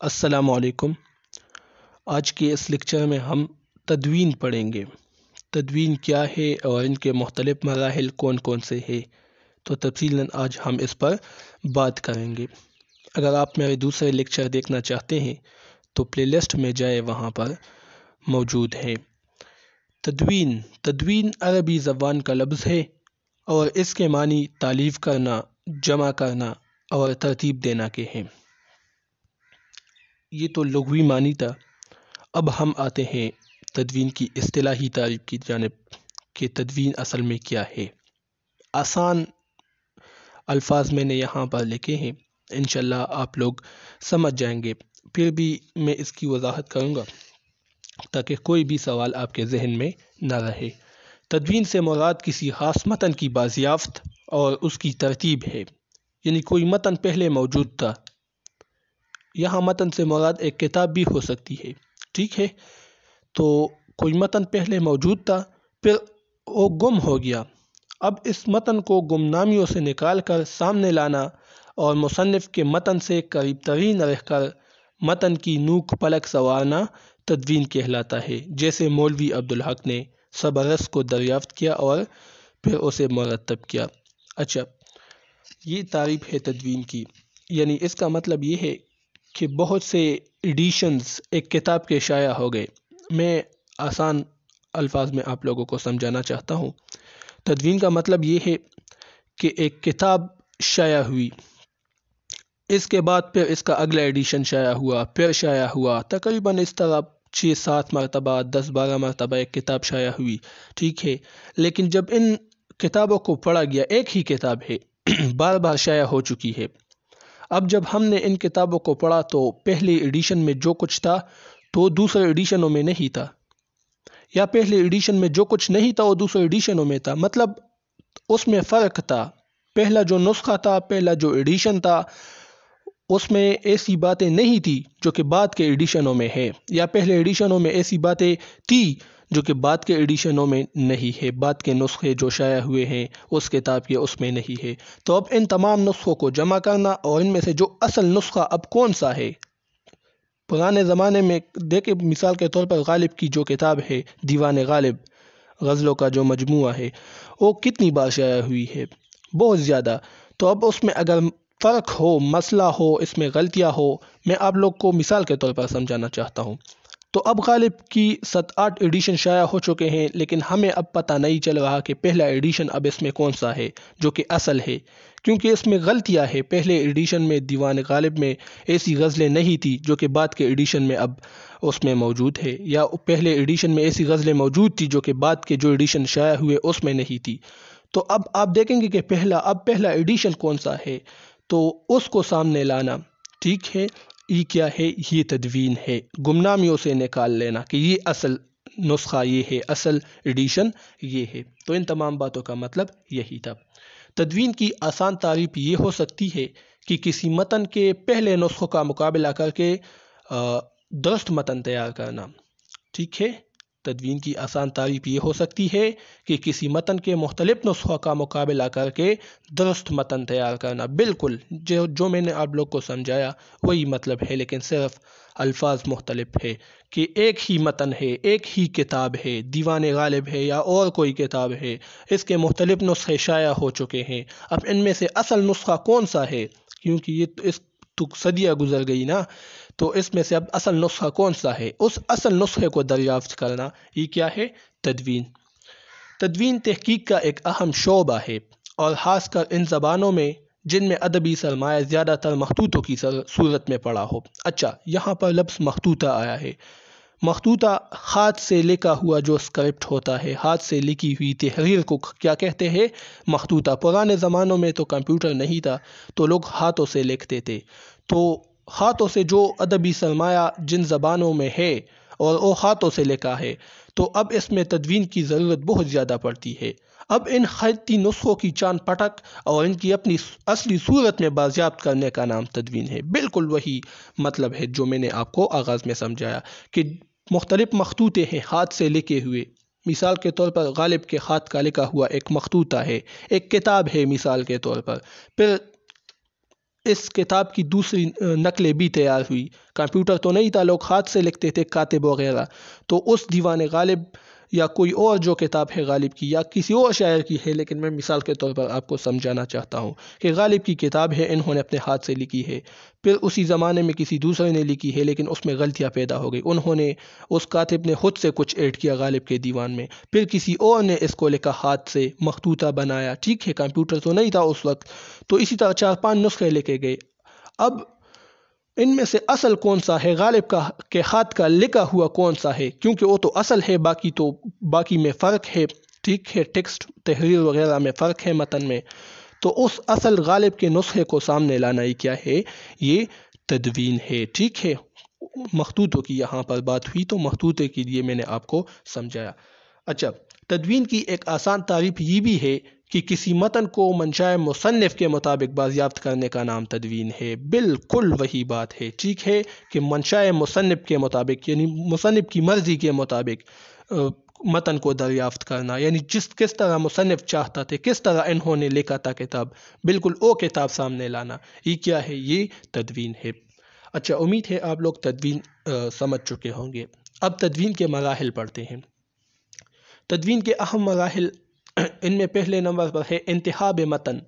السلام علیکم۔ آج کے اس لیکچر میں ہم تدوین پڑھیں گے۔ تدوین کیا ہے اور ان کے مختلف مراحل کون کون سے ہیں، تو تفصیلاً آج ہم اس پر بات کریں گے۔ اگر آپ میرے دوسرے لیکچر دیکھنا چاہتے ہیں تو پلے لسٹ میں جائے، وہاں پر موجود ہے۔ تدوین عربی زبان کا لفظ ہے اور اس کے معنی تالیف کرنا، جمع کرنا اور ترتیب دینا کے ہیں۔ یہ تو لغوی معنی تھا۔ اب ہم آتے ہیں تدوین کی اصطلاحی تعریف کی جانب کہ تدوین اصل میں کیا ہے۔ آسان الفاظ میں نے یہاں پر لکھے ہیں، انشاءاللہ آپ لوگ سمجھ جائیں گے۔ پھر بھی میں اس کی وضاحت کروں گا تاکہ کوئی بھی سوال آپ کے ذہن میں نہ رہے۔ تدوین سے مراد کسی خاص متن کی بازیافت اور اس کی ترتیب ہے، یعنی کوئی متن پہلے موجود تھا۔ یہاں متن سے مراد ایک کتاب بھی ہو سکتی ہے، ٹھیک ہے؟ تو کوئی متن پہلے موجود تھا، پھر وہ گم ہو گیا۔ اب اس متن کو گمنامیوں سے نکال کر سامنے لانا اور مصنف کے متن سے قریب ترین رہ کر متن کی نوک پلک سنوارنا تدوین کہلاتا ہے۔ جیسے مولوی عبدالحق نے سبرس کو دریافت کیا اور پھر اسے مرتب کیا۔ اچھا، یہ تعریف ہے تدوین کی، یعنی اس کا مطلب یہ ہے کہ بہت سے ایڈیشنز ایک کتاب کے شائع ہو گئے۔ میں آسان الفاظ میں آپ لوگوں کو سمجھانا چاہتا ہوں۔ تدوین کا مطلب یہ ہے کہ ایک کتاب شائع ہوئی، اس کے بعد پھر اس کا اگلا ایڈیشن شائع ہوا، پھر شائع ہوا، تقریباً اس طرح 6-7 مرتبہ 10-12 مرتبہ ایک کتاب شائع ہوئی، ٹھیک ہے؟ لیکن جب ان کتابوں کو پڑھا گیا، ایک ہی کتاب ہے، بار بار شائع ہو چکی ہے۔ اب جب ہم نے ان کتابوں کو پڑھا تو پہلے ایڈیشن میں جو کچھ تھا تو دوسرے ایڈیشنوں میں نہیں تھا، یا پہلے ایڈیشن میں جو کچھ نہیں تھا وہ دوسرے ایڈیشنوں میں تھا، مطلب اس میں فرق تھا۔ پہلا جو نسخہ تھا، پہلا جو ایڈیشن تھا، اس میں ایسی باتیں نہیں تھی جو کہ بعد کے ایڈیشنوں میں ہے، یا پہلے ایڈیشنوں میں ایسی باتیں تھی جو کہ بعد کے ایڈیشنوں میں نہیں ہے۔ بعد کے نسخے جو شائع ہوئے ہیں اس کتاب کے، اس میں نہیں ہے۔ تو اب ان تمام نسخوں کو جمع کرنا اور ان میں سے جو اصل نسخہ اب کون سا ہے۔ پرانے زمانے میں دیکھیں، مثال کے طور پر غالب کی جو کتاب ہے، دیوان غالب، غزلوں کا جو مجموعہ ہے، وہ کتنی بار شائع ہوئی ہے؟ بہت زیادہ۔ تو اب اس میں اگر فرق ہو، مسئلہ ہو، اس میں غلطیاں ہو، میں آپ لوگ کو مثال کے طور پر سمجھانا چاہتا ہوں۔ تو اب غالب کی 7-8 ایڈیشن شائع ہو چکے ہیں، لیکن ہمیں اب پتہ نہیں چل رہا کہ پہلا ایڈیشن اب اس میں کون سا ہے جو کہ اصل ہے، کیونکہ اس میں غلطیاں ہیں۔ پہلے ایڈیشن میں دیوان غالب میں ایسی غزلیں نہیں تھی جو کہ بعد کے ایڈیشن میں اب اس میں موجود ہے، یا پہلے ایڈیشن میں ایسی غزلیں موجود تھی جو کہ بعد کے جو ایڈیشن شائع ہوئے اس میں نہیں تھی۔ تو اب آپ دیکھیں گے کہ پہلا ایڈیشن کون سا ہے، تو اس کو سامنے لانا، ٹھیک ہے؟ یہ کیا ہے؟ یہ تدوین ہے، گمنامیوں سے نکال لینا کہ یہ اصل نسخہ یہ ہے، اصل ایڈیشن یہ ہے۔ تو ان تمام باتوں کا مطلب یہی تھا۔ تدوین کی آسان تعریف یہ ہو سکتی ہے کہ کسی متن کے پہلے نسخوں کا مقابلہ کر کے درست متن تیار کرنا، ٹھیک ہے؟ تدوین کی آسان تعریف یہ ہو سکتی ہے کہ کسی متن کے مختلف نسخوں کا مقابلہ کر کے درست متن تیار کرنا۔ بالکل جو میں نے آپ لوگ کو سمجھایا وہی مطلب ہے، لیکن صرف الفاظ مختلف ہے کہ ایک ہی متن ہے، ایک ہی کتاب ہے، دیوان غالب ہے یا اور کوئی کتاب ہے، اس کے مختلف نسخے شائع ہو چکے ہیں۔ اب ان میں سے اصل نسخہ کون سا ہے، کیونکہ یہ تو صدیاں گزر گئی نا، تو اس میں سے اب اصل نسخہ کون سا ہے، اس اصل نسخے کو دریافت کرنا، یہ کیا ہے؟ تدوین۔ تدوین تحقیق کا ایک اہم شعبہ ہے، اور خاص کر ان زبانوں میں جن میں ادبی سرمایہ زیادہ تر مخطوطوں کی صورت میں پڑا ہو۔ اچھا، یہاں پر لفظ مخطوطہ آیا ہے۔ مخطوطہ ہاتھ سے لکھا ہوا جو اسکرپٹ ہوتا ہے، ہاتھ سے لکھی ہوئی تحریر کو کیا کہتے ہیں؟ مخطوطہ۔ پرانے زمانوں میں تو کمپیوٹر نہیں تھا، تو لوگ ہاتھوں سے لکھتے تھے، تو ہاتھوں سے جو ادبی سرمایہ جن زبانوں میں ہے اور وہ ہاتھوں سے لکھا ہے، تو اب اس میں تدوین کی ضرورت بہت زیادہ پڑتی ہے۔ اب ان خطی نسخوں کی چاند پٹک اور ان کی اپنی اصلی صورت میں بازیافت کرنے کا نام تدوین ہے۔ بالکل وہی مطلب ہے جو میں نے آپ کو آغاز میں سمجھایا کہ مختلف مخطوطے ہیں ہاتھ سے لکھے ہوئے۔ مثال کے طور پر غالب کے ہاتھ کا لکھا ہوا ایک مخطوطہ ہے، ایک کتاب ہے مثال کے طور پر۔ پھر اس کتاب کی دوسری نقلیں بھی تیار ہوئی. کمپیوٹر تو نہیں تھا، لوگ ہاتھ سے لکھتے تھے، کاتب وغیرہ. تو اس دیوان غالب یا کوئی اور جو کتاب ہے غالب کی یا کسی اور شاعر کی ہے، لیکن میں مثال کے طور پر آپ کو سمجھانا چاہتا ہوں کہ غالب کی کتاب ہے، انہوں نے اپنے ہاتھ سے لکھی ہے. پھر اسی زمانے میں کسی دوسرے نے لکھی ہے، لیکن اس میں غلطیاں پیدا ہو گئی. انہوں نے اس کاتب نے خود سے کچھ ایڈ کیا غالب کے دیوان میں. پھر کسی اور نے اس کو لکھا، ہاتھ سے مخطوطہ بنایا. ٹھیک ہے، کمپیوٹر تو نہیں تھا اس وقت. تو اسی طرح 4-5 نسخے لکھے گئے. اب ان میں سے اصل کون سا ہے، غالب کا کے ہاتھ کا لکھا ہوا کون سا ہے؟ کیونکہ وہ تو اصل ہے، باقی میں فرق ہے. ٹھیک ہے، ٹیکسٹ تحریر وغیرہ میں فرق ہے، متن میں. تو اس اصل غالب کے نسخے کو سامنے لانا ہی کیا ہے؟ یہ تدوین ہے. ٹھیک ہے، مخطوطوں کی یہاں پر بات ہوئی تو مخطوطے کے لیے میں نے آپ کو سمجھایا. اچھا، تدوین کی ایک آسان تعریف یہ بھی ہے کہ کسی متن کو منشاء مصنف کے مطابق بازیافت کرنے کا نام تدوین ہے. بالکل وہی بات ہے. ٹھیک ہے کہ منشاء مصنف کے مطابق، یعنی مصنف کی مرضی کے مطابق متن کو دریافت کرنا، یعنی کس طرح مصنف چاہتا تھے، کس طرح انہوں نے لکھا تھا کتاب، بالکل وہ کتاب سامنے لانا. یہ کیا ہے؟ یہ تدوین ہے. اچھا، امید ہے آپ لوگ تدوین سمجھ چکے ہوں گے. اب تدوین کے مراحل پڑھتے ہیں. تدوین کے اہم مراحل، ان میں پہلے نمبر پر ہے انتخاب متن.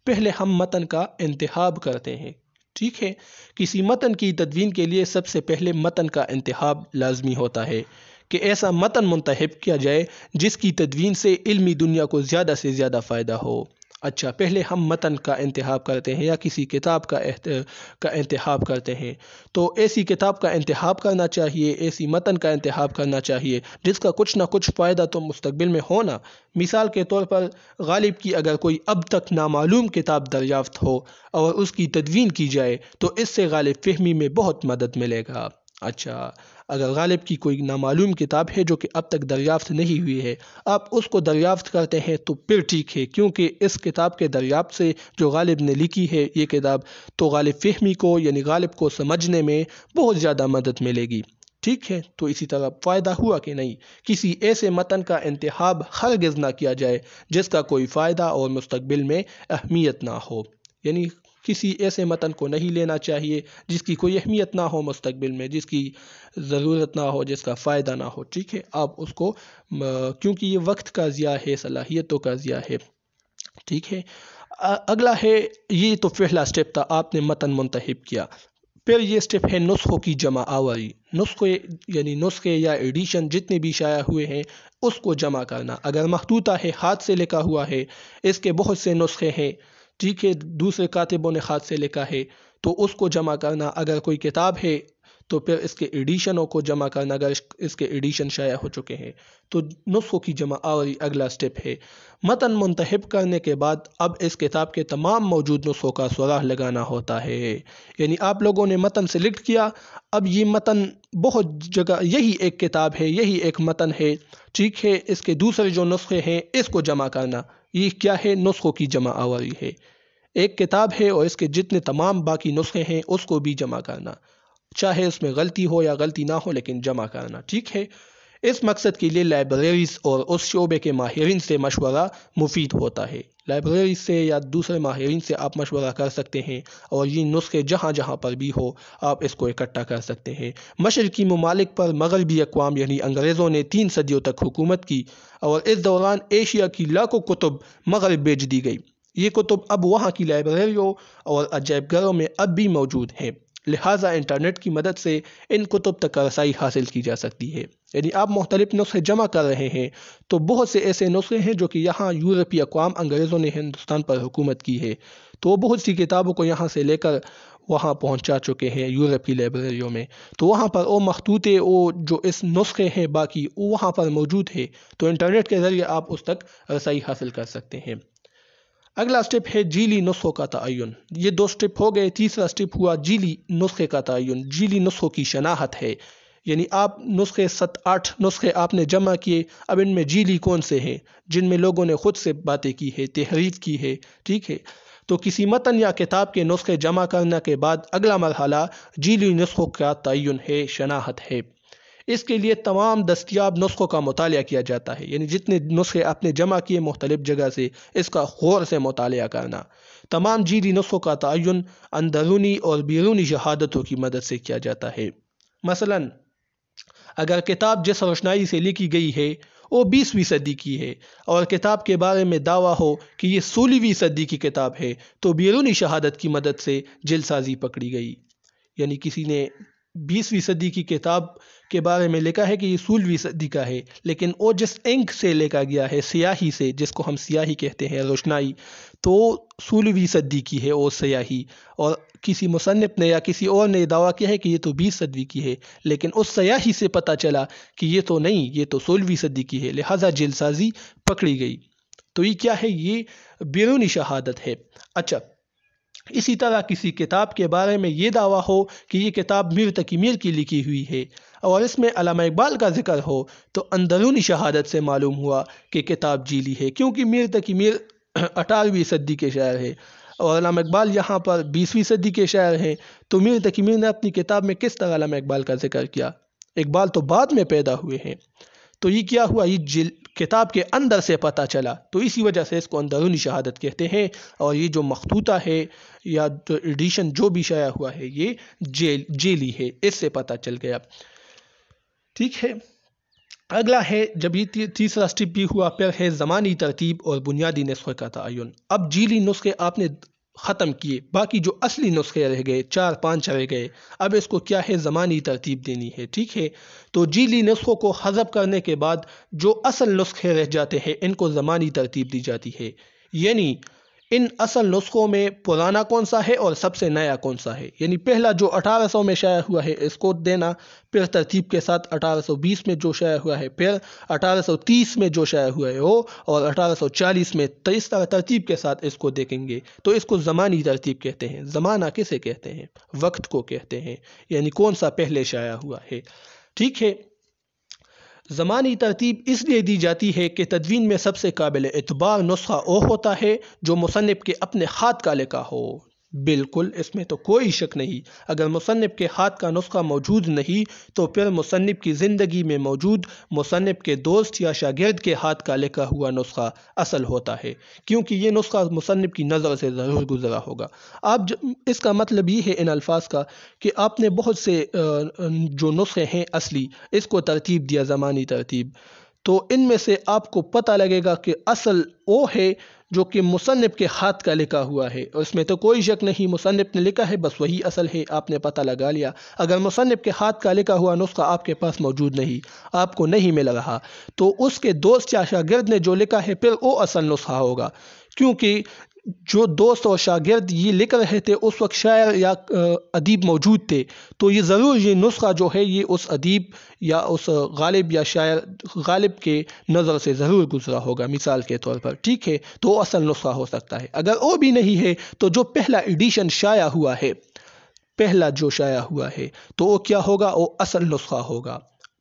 پہلے ہم متن کا انتخاب کرتے ہیں. ٹھیک ہے، کسی متن کی تدوین کے لیے سب سے پہلے متن کا انتخاب لازمی ہوتا ہے کہ ایسا متن منتخب کیا جائے جس کی تدوین سے علمی دنیا کو زیادہ سے زیادہ فائدہ ہو. اچھا، پہلے ہم متن کا انتخاب کرتے ہیں یا کسی کتاب کا انتخاب کرتے ہیں. تو ایسی کتاب کا انتخاب کرنا چاہیے، ایسی متن کا انتخاب کرنا چاہیے جس کا کچھ نہ کچھ فائدہ تو مستقبل میں ہونا. مثال کے طور پر غالب کی اگر کوئی اب تک نامعلوم کتاب دریافت ہو اور اس کی تدوین کی جائے تو اس سے غالب فہمی میں بہت مدد ملے گا. اچھا، اگر غالب کی کوئی نامعلوم کتاب ہے جو کہ اب تک دریافت نہیں ہوئی ہے، آپ اس کو دریافت کرتے ہیں تو پھر ٹھیک ہے، کیونکہ اس کتاب کے دریافت سے جو غالب نے لکھی ہے یہ کتاب، تو غالب فہمی کو یعنی غالب کو سمجھنے میں بہت زیادہ مدد ملے گی. ٹھیک ہے، تو اسی طرح فائدہ ہوا کہ نہیں. کسی ایسے متن کا انتخاب ہرگز نہ کیا جائے جس کا کوئی فائدہ اور مستقبل میں اہمیت نہ ہو. یعنی کسی ایسے متن کو نہیں لینا چاہیے جس کی کوئی اہمیت نہ ہو مستقبل میں، جس کی ضرورت نہ ہو، جس کا فائدہ نہ ہو. ٹھیک ہے، آپ اس کو کیونکہ یہ وقت کا ضیاع ہے، صلاحیتوں کا ضیاع ہے. ٹھیک ہے، اگلا ہے، یہ تو پہلا سٹیپ تھا، آپ نے متن منتخب کیا. پھر یہ سٹیپ ہے نسخوں کی جمع آوری. نسخے یا ایڈیشن جتنے بھی شائع ہوئے ہیں اس کو جمع کرنا. اگر مخطوطہ ہے، ہاتھ سے لکھا ہوا ہے، اس کے بہت سے نسخے ہیں، ٹھیک ہے، دوسرے کاتبوں نے ہاتھ سے لکھا ہے، تو اس کو جمع کرنا. اگر کوئی کتاب ہے تو پھر اس کے ایڈیشنوں کو جمع کرنا، اگر اس کے ایڈیشن شائع ہو چکے ہیں تو نسخوں کی جمع آوری اگلا سٹیپ ہے. متن منتخب کرنے کے بعد اب اس کتاب کے تمام موجود نسخوں کا سراغ لگانا ہوتا ہے. یعنی آپ لوگوں نے متن سلیکٹ کیا، اب یہ متن بہت جگہ، یہی ایک کتاب ہے، یہی ایک متن ہے. ٹھیک ہے، اس کے دوسرے جو نسخے ہیں اس کو جمع کرنا. یہ کیا ہے؟ نسخوں کی جمع آوری ہے. ایک کتاب ہے اور اس کے جتنے تمام باقی نسخے ہیں اس کو بھی جمع کرنا، چاہے اس میں غلطی ہو یا غلطی نہ ہو لیکن جمع کرنا. ٹھیک ہے، اس مقصد کے لیے لائبریریز اور اس شعبے کے ماہرین سے مشورہ مفید ہوتا ہے. لائبریری سے یا دوسرے ماہرین سے آپ مشورہ کر سکتے ہیں اور یہ نسخے جہاں جہاں پر بھی ہو آپ اس کو اکٹھا کر سکتے ہیں. مشرقی ممالک پر مغربی اقوام یعنی انگریزوں نے 3 صدیوں تک حکومت کی اور اس دوران ایشیا کی لاکھوں کتب مغرب بھیج دی گئی. یہ کتب اب وہاں کی لائبریریوں اور عجائب گھروں میں اب بھی موجود ہیں. لہٰذا انٹرنیٹ کی مدد سے ان کتب تک رسائی حاصل کی جا سکتی ہے. یعنی آپ مختلف نسخے جمع کر رہے ہیں تو بہت سے ایسے نسخے ہیں جو کہ یہاں یورپی اقوام، انگریزوں نے ہندوستان پر حکومت کی ہے تو وہ بہت سی کتابوں کو یہاں سے لے کر وہاں پہنچا چکے ہیں یورپی لائبریریوں میں. تو وہاں پر وہ مخطوطے، وہ جو اس نسخے ہیں باقی وہ وہاں پر موجود ہے، تو انٹرنیٹ کے ذریعے آپ اس تک رسائی حاصل کر سکتے ہیں. اگلا سٹیپ ہے جیلی نسخوں کا تعین. یہ 2 سٹیپ ہو گئے. تیسرا سٹیپ ہوا جیلی نسخے کا تعین. جیلی نسخوں کی شناخت ہے، یعنی آپ نسخے 7-8 نسخے آپ نے جمع کیے، اب ان میں جیلی کون سے ہیں جن میں لوگوں نے خود سے باتیں کی ہے، تحریف کی ہے. ٹھیک ہے، تو کسی متن یا کتاب کے نسخے جمع کرنے کے بعد اگلا مرحلہ جیلی نسخوں کا تعین ہے، شناخت ہے. اس کے لیے تمام دستیاب نسخوں کا مطالعہ کیا جاتا ہے، یعنی جتنے نسخے آپ نے جمع کیے مختلف جگہ سے اس کا غور سے مطالعہ کرنا۔ تمام جیلی نسخوں کا تعین اندرونی اور بیرونی شہادتوں کی مدد سے کیا جاتا ہے۔ مثلا اگر کتاب جس روشنائی سے لکھی گئی ہے وہ 20ویں صدی کی ہے اور کتاب کے بارے میں دعویٰ ہو کہ یہ 16ویں صدی کی کتاب ہے تو بیرونی شہادت کی مدد سے جلد سازی پکڑی گئی، یعنی کسی نے 20ویں صدی کی کتاب کے بارے میں لکھا ہے کہ یہ 16ویں صدی کا ہے، لیکن وہ جس انک سے لکھا گیا ہے، سیاہی سے، جس کو ہم سیاہی کہتے ہیں، روشنائی، تو 16ویں صدی کی ہے وہ سیاہی، اور کسی مصنف نے یا کسی اور نے دعویٰ کیا ہے کہ یہ تو 20 صدی کی ہے، لیکن اس سیاہی سے پتہ چلا کہ یہ تو نہیں، یہ تو 16ویں صدی کی ہے، لہٰذا جلد سازی پکڑی گئی۔ تو یہ کیا ہے؟ یہ بیرونی شہادت ہے۔ اچھا، اسی طرح کسی کتاب کے بارے میں یہ دعویٰ ہو کہ یہ کتاب میر تقی میر کی لکھی ہوئی ہے اور اس میں علامہ اقبال کا ذکر ہو، تو اندرونی شہادت سے معلوم ہوا کہ کتاب جیلی ہے، کیونکہ میر تقی میر 18ویں صدی کے شاعر ہے اور علامہ اقبال یہاں پر 20ویں صدی کے شاعر ہیں، تو میر تقی میر نے اپنی کتاب میں کس طرح علامہ اقبال کا ذکر کیا؟ اقبال تو بعد میں پیدا ہوئے ہیں۔ تو یہ کیا ہوا؟ یہ کتاب کے اندر سے پتہ چلا، تو اسی وجہ سے اس کو اندرونی شہادت کہتے ہیں، اور یہ جو مخطوطہ ہے یا جو ایڈیشن جو بھی شائع ہوا ہے یہ جیلی ہے، اس سے پتہ چل گیا۔ ٹھیک ہے، اگلا ہے، جب یہ تیسرا سٹیپ بھی ہوا، پھر ہے زمانی ترتیب اور بنیادی نسخے کا تعین۔ اب جیلی نسخے آپ نے ختم کیے، باقی جو اصلی نسخے رہ گئے 4-5 رہ گئے، اب اس کو کیا ہے؟ زمانی ترتیب دینی ہے۔ ٹھیک ہے، تو جیلی نسخوں کو حذف کرنے کے بعد جو اصل نسخے رہ جاتے ہیں ان کو زمانی ترتیب دی جاتی ہے، یعنی ان اصل نسخوں میں پرانا کون سا ہے اور سب سے نیا کون سا ہے، یعنی پہلا جو 1800 میں شائع ہوا ہے اس کو دینا، پھر ترتیب کے ساتھ 1820 میں جو شائع ہوا ہے، پھر 1830 میں جو شائع ہوا ہے وہ، اور 1840 میں، تو اس طرح ترتیب کے ساتھ اس کو دیکھیں گے، تو اس کو زمانی ترتیب کہتے ہیں۔ زمانہ کسے کہتے ہیں؟ وقت کو کہتے ہیں، یعنی کون سا پہلے شائع ہوا ہے۔ ٹھیک ہے، زمانی ترتیب اس لیے دی جاتی ہے کہ تدوین میں سب سے قابل اعتبار نسخہ وہ ہوتا ہے جو مصنف کے اپنے ہاتھ کا لکھا ہو۔ بالکل، اس میں تو کوئی شک نہیں، اگر مصنف کے ہاتھ کا نسخہ موجود نہیں تو پھر مصنف کی زندگی میں موجود مصنف کے دوست یا شاگرد کے ہاتھ کا لکھا ہوا نسخہ اصل ہوتا ہے، کیونکہ یہ نسخہ مصنف کی نظر سے ضرور گزرا ہوگا۔ اس کا مطلب یہ ہے ان الفاظ کا کہ آپ نے بہت سے جو نسخے ہیں اصلی، اس کو ترتیب دیا زمانی ترتیب، تو ان میں سے آپ کو پتہ لگے گا کہ اصل وہ ہے جو کہ مصنف کے ہاتھ کا لکھا ہوا ہے، اور اس میں تو کوئی شک نہیں، مصنف نے لکھا ہے بس وہی اصل ہے، آپ نے پتہ لگا لیا۔ اگر مصنف کے ہاتھ کا لکھا ہوا نسخہ آپ کے پاس موجود نہیں، آپ کو نہیں مل رہا، تو اس کے دوست یا شاگرد نے جو لکھا ہے پھر وہ اصل نسخہ ہوگا، کیونکہ جو دوست اور شاگرد یہ لکھ رہے تھے اس وقت شاعر یا ادیب موجود تھے، تو یہ ضرور یہ نسخہ جو ہے یہ اس ادیب یا اس غالب یا شاعر غالب کے نظر سے ضرور گزرا ہوگا، مثال کے طور پر۔ ٹھیک ہے، تو وہ اصل نسخہ ہو سکتا ہے۔ اگر وہ بھی نہیں ہے تو جو پہلا ایڈیشن شائع ہوا ہے، پہلا جو شائع ہوا ہے، تو وہ کیا ہوگا؟ وہ اصل نسخہ ہوگا،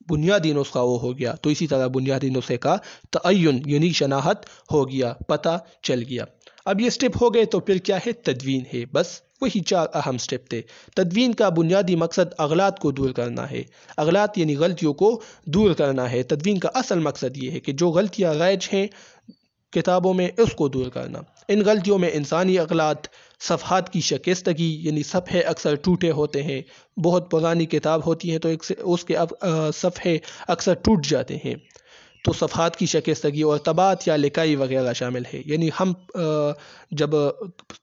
بنیادی نسخہ وہ ہو گیا۔ تو اسی طرح بنیادی نسخے کا تعین یعنی شناخت ہو گیا، پتہ چل گیا۔ اب یہ سٹیپ ہو گئے، تو پھر کیا ہے؟ تدوین ہے، بس وہی 4 اہم سٹیپ تھے۔ تدوین کا بنیادی مقصد اغلاط کو دور کرنا ہے، اغلاط یعنی غلطیوں کو دور کرنا ہے۔ تدوین کا اصل مقصد یہ ہے کہ جو غلطیاں رائج ہیں کتابوں میں اس کو دور کرنا۔ ان غلطیوں میں انسانی اغلاط، صفحات کی شکستگی یعنی صفحے اکثر ٹوٹے ہوتے ہیں، بہت پرانی کتاب ہوتی ہے تو اس کے صفحے اکثر ٹوٹ جاتے ہیں، تو صفحات کی شکستگی، اور طباعت یا لکائی وغیرہ شامل ہے۔ یعنی ہم جب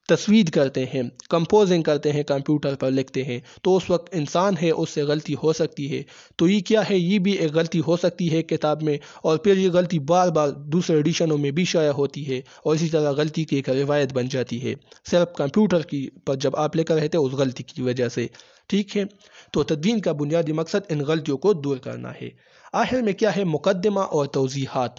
تصویر کرتے ہیں، کمپوزنگ کرتے ہیں، کمپیوٹر پر لکھتے ہیں، تو اس وقت انسان ہے اس سے غلطی ہو سکتی ہے، تو یہ کیا ہے؟ یہ بھی ایک غلطی ہو سکتی ہے کتاب میں، اور پھر یہ غلطی بار بار دوسرے ایڈیشنوں میں بھی شائع ہوتی ہے، اور اسی طرح غلطی کی ایک روایت بن جاتی ہے صرف کمپیوٹر کی پر جب آپ لکھ رہے تھے اس غلطی کی وجہ سے۔ ٹھیک ہے، تو تدوین کا بنیادی مقصد ان غلطیوں کو دور کرنا ہے۔ آخر میں کیا ہے؟ مقدمہ اور توضیحات۔